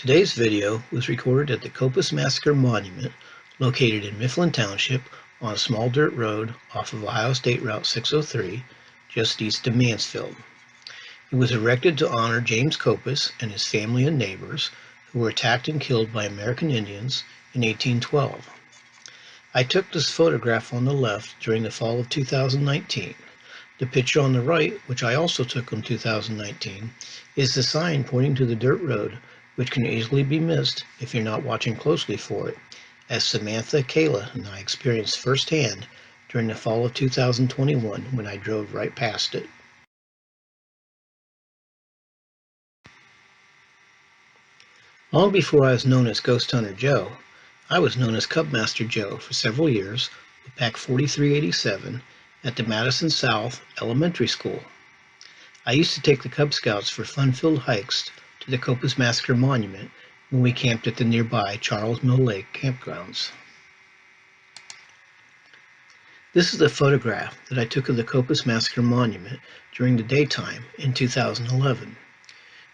Today's video was recorded at the Copus Massacre Monument located in Mifflin Township on a small dirt road off of Ohio State Route 603 just east of Mansfield. It was erected to honor James Copus and his family and neighbors who were attacked and killed by American Indians in 1812. I took this photograph on the left during the fall of 2019. The picture on the right, which I also took in 2019, is the sign pointing to the dirt road, which can easily be missed if you're not watching closely for it, as Samantha, Kayla, and I experienced firsthand during the fall of 2021 when I drove right past it. Long before I was known as Ghost Hunter Joe, I was known as Cub Master Joe for several years with Pack 4387 at the Madison South Elementary School. I used to take the Cub Scouts for fun-filled hikes to the Copus Massacre Monument when we camped at the nearby Charles Mill Lake campgrounds. This is a photograph that I took of the Copus Massacre Monument during the daytime in 2011.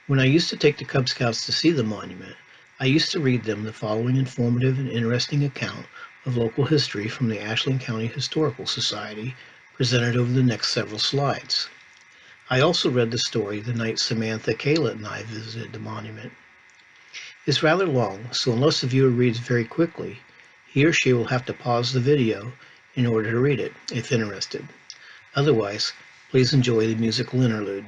When I used to take the Cub Scouts to see the monument, I used to read them the following informative and interesting account of local history from the Ashland County Historical Society, presented over the next several slides. I also read the story the night Samantha, Kayla, and I visited the monument. It's rather long, so unless the viewer reads very quickly, he or she will have to pause the video in order to read it, if interested. Otherwise, please enjoy the musical interlude.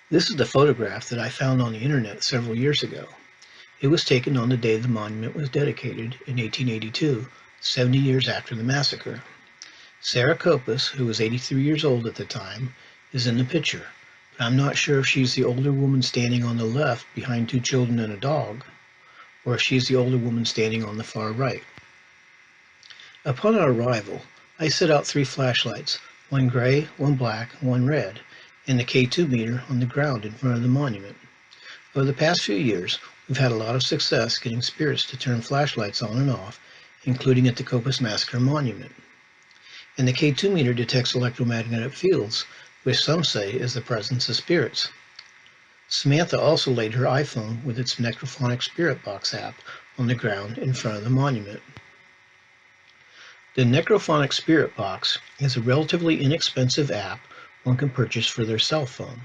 This is the photograph that I found on the internet several years ago. It was taken on the day the monument was dedicated in 1882, 70 years after the massacre. Sarah Copus, who was 83 years old at the time, is in the picture, but I'm not sure if she's the older woman standing on the left behind two children and a dog, or if she's the older woman standing on the far right. Upon our arrival, I set out 3 flashlights, one gray, one black, and one red, and the K2 meter on the ground in front of the monument. Over the past few years, we've had a lot of success getting spirits to turn flashlights on and off, including at the Copus Massacre Monument. And the K2 meter detects electromagnetic fields, which some say is the presence of spirits. Samantha also laid her iPhone with its necrophonic spirit box app on the ground in front of the monument. The necrophonic spirit box is a relatively inexpensive app one can purchase for their cell phone.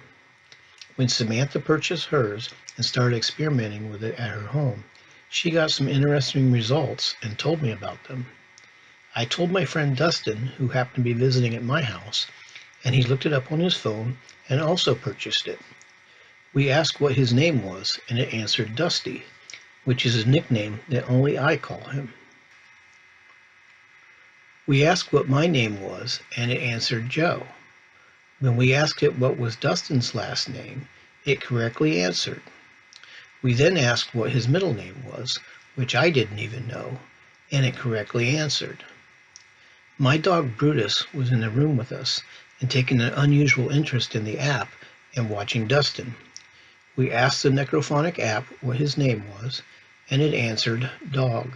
When Samantha purchased hers and started experimenting with it at her home, she got some interesting results and told me about them. I told my friend Dustin, who happened to be visiting at my house, and he looked it up on his phone and also purchased it. We asked what his name was, and it answered Dusty, which is a nickname that only I call him. We asked what my name was, and it answered Joe. When we asked it what was Dustin's last name, it correctly answered. We then asked what his middle name was, which I didn't even know, and it correctly answered. My dog Brutus was in the room with us and taking an unusual interest in the app and watching Dustin. We asked the necrophonic app what his name was, and it answered Dog.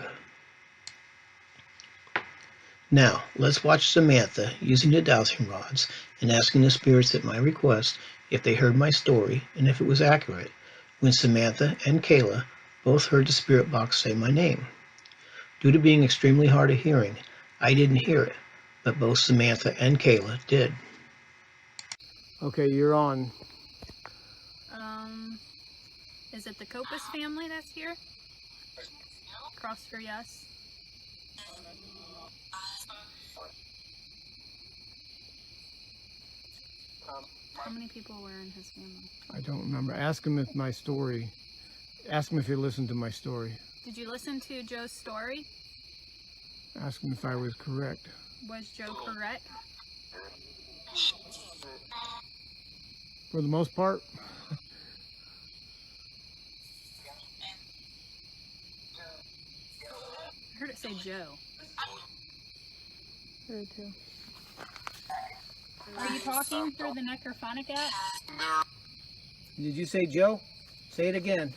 Now, let's watch Samantha using the dowsing rods and asking the spirits at my request if they heard my story and if it was accurate, when Samantha and Kayla both heard the spirit box say my name. Due to being extremely hard of hearing, I didn't hear it, but both Samantha and Kayla did. Okay, you're on. Is it the Copus family that's here? Cross for yes. How many people were in his family? I don't remember. Ask him if my story. Ask him if he listened to my story. Did you listen to Joe's story? Ask him if I was correct. Was Joe correct? For the most part. I heard it say Joe. Heard it too. Are you talking through the necrophonic app? Did you say Joe? Say it again.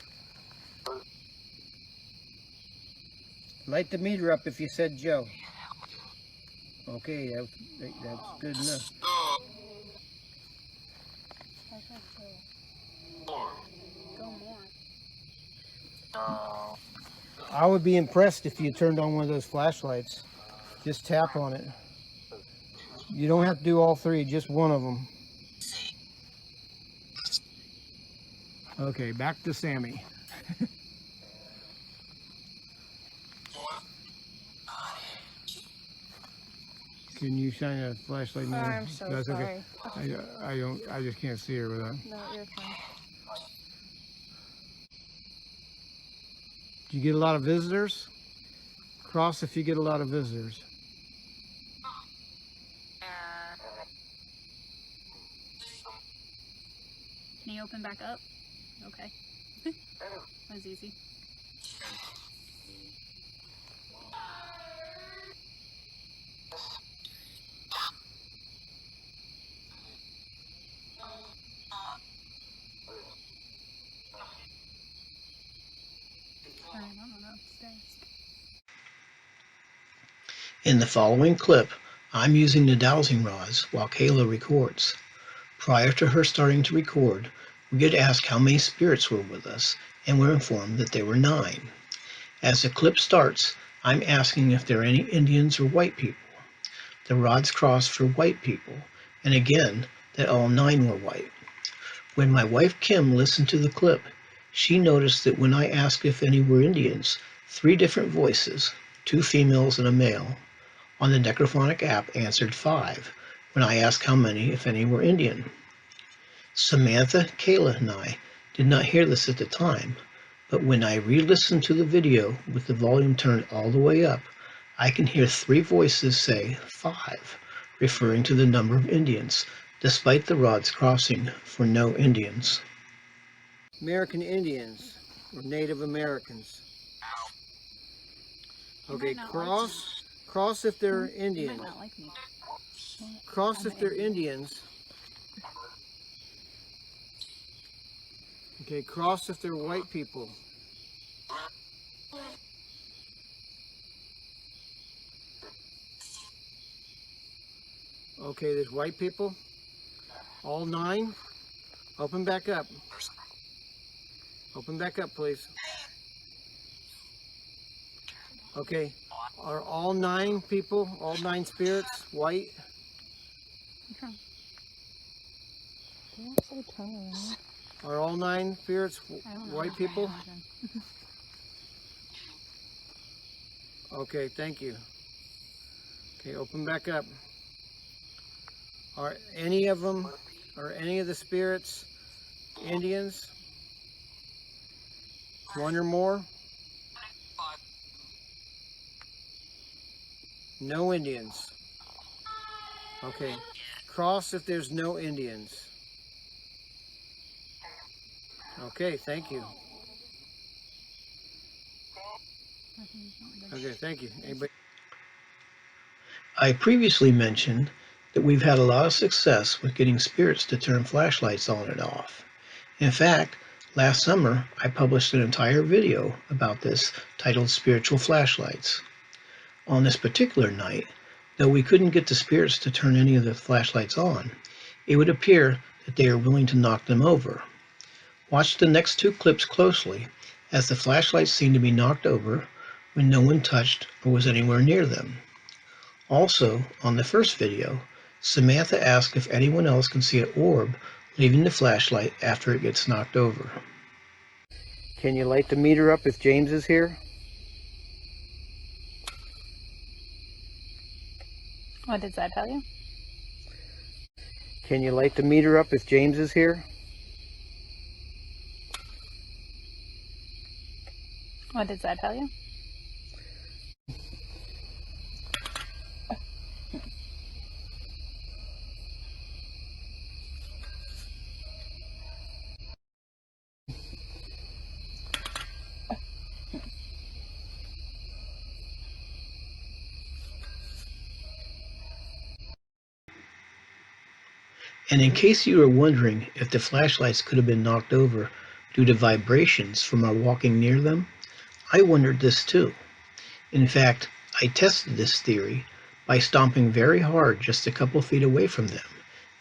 Light the meter up if you said Joe. Okay, that's good enough. Go more. I would be impressed if you turned on one of those flashlights. Just tap on it. You don't have to do all three, just one of them. Okay, back to Sammy. Can you shine a flashlight in there? I'm so That's sorry. Okay. I just can't see her without. No, you're fine. Do you get a lot of visitors? Cross if you get a lot of visitors. Can you open back up? Okay. That was easy. Alright, I don't know. In the following clip, I'm using the dowsing rods while Kayla records. Prior to her starting to record, we get asked how many spirits were with us, and we're informed that there were 9. As the clip starts, I'm asking if there are any Indians or white people. The rods cross for white people, and again, that all 9 were white. When my wife Kim listened to the clip, she noticed that when I asked if any were Indians, 3 different voices, 2 females and a male, on the necrophonic app answered 5 when I asked how many, if any, were Indian. Samantha, Kayla, and I did not hear this at the time, but when I re-listened to the video with the volume turned all the way up, I can hear 3 voices say 5, referring to the number of Indians, despite the rods crossing for no Indians. American Indians, or Native Americans. Okay, cross if they're You Indians. might not like me. Cross if they're Indians. Okay, cross if they're white people. Okay, there's white people. All 9. Open back up. Open back up, please. Okay. Are all 9 people, all 9 spirits, white? Are all 9 spirits white people? Okay, thank you. Okay, open back up. Are any of them, are any of the spirits Indians? 1 or more? No Indians. Okay. Cross if there's no Indians. Okay, thank you. Okay, thank you. Anybody? I previously mentioned that we've had a lot of success with getting spirits to turn flashlights on and off. In fact, last summer I published an entire video about this titled Spiritual Flashlights. On this particular night, though we couldn't get the spirits to turn any of the flashlights on, it would appear that they are willing to knock them over. Watch the next 2 clips closely, as the flashlights seem to be knocked over when no one touched or was anywhere near them. Also, on the first video, Samantha asked if anyone else can see an orb leaving the flashlight after it gets knocked over. Can you light the meter up if James is here? What did that tell you? Can you light the meter up if James is here? What did that tell you? And in case you were wondering if the flashlights could have been knocked over due to vibrations from our walking near them, I wondered this too. In fact, I tested this theory by stomping very hard just a couple feet away from them,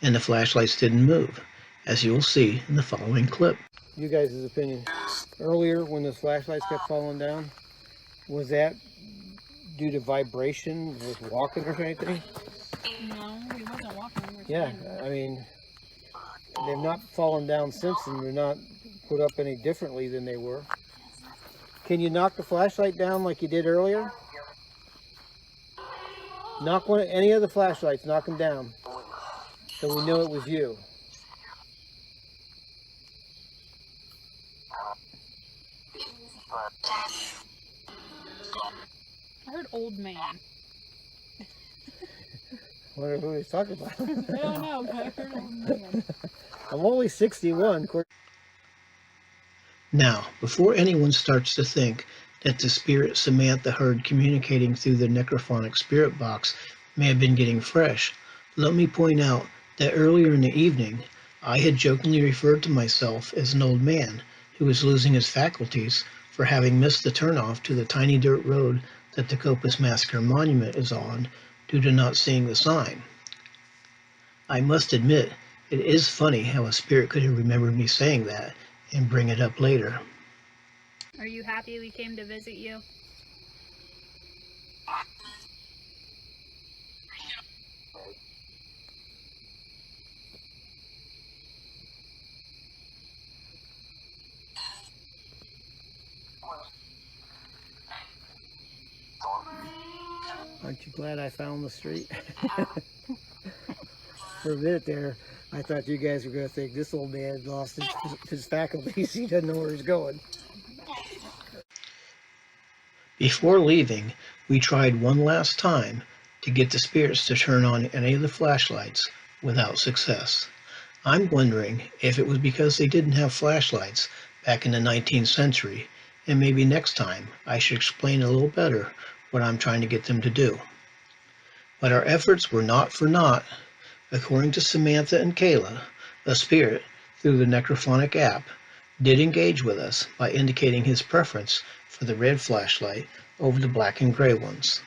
and the flashlights didn't move, as you'll see in the following clip. You guys' opinion. Earlier, when the flashlights kept falling down, was that due to vibration with walking or anything? No, we wasn't walking. We were Yeah, standing. I mean, they've not fallen down since, and they're not put up any differently than they were. Can you knock the flashlight down like you did earlier? Knock any of the flashlights, knock them down, so we know it was you. I heard old man. I wonder who he's talking about. I don't know, but I heard old man. I'm only 61. Now, before anyone starts to think that the spirit Samantha heard communicating through the necrophonic spirit box may have been getting fresh, let me point out that earlier in the evening, I had jokingly referred to myself as an old man who was losing his faculties for having missed the turnoff to the tiny dirt road that the Copus Massacre monument is on due to not seeing the sign. I must admit, it is funny how a spirit could have remembered me saying that and bring it up later. Are you happy we came to visit you? Aren't you glad I found the street? For a minute there, I thought you guys were going to think this old man lost his faculties. He doesn't know where he's going. Before leaving, we tried one last time to get the spirits to turn on any of the flashlights without success. I'm wondering if it was because they didn't have flashlights back in the 19th century, and maybe next time I should explain a little better what I'm trying to get them to do. But our efforts were not for naught. According to Samantha and Kayla, a spirit, through the necrophonic app, did engage with us by indicating his preference for the red flashlight over the black and gray ones.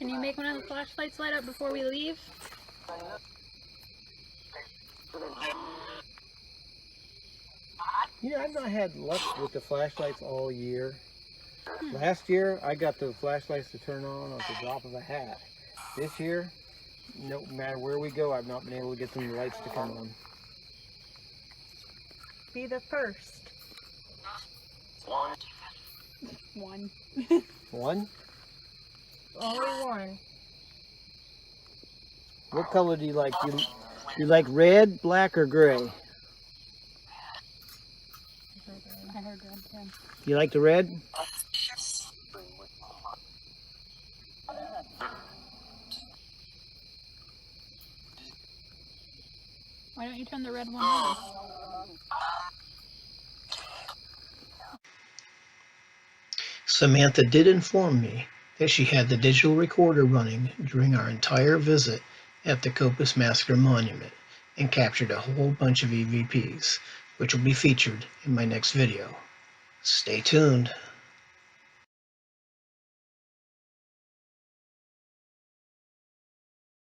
Can you make one of the flashlights light up before we leave? You know, I've not had luck with the flashlights all year. Last year, I got the flashlights to turn on at the drop of a hat. This year, no matter where we go, I've not been able to get them lights to come on. Be the first. One. One? Only one. What color do you like? You like red, black, or gray? I heard red too. You like the red? Why don't you turn the red one on? Samantha did inform me that she had the digital recorder running during our entire visit at the Copus Massacre Monument and captured a whole bunch of EVPs, which will be featured in my next video. Stay tuned.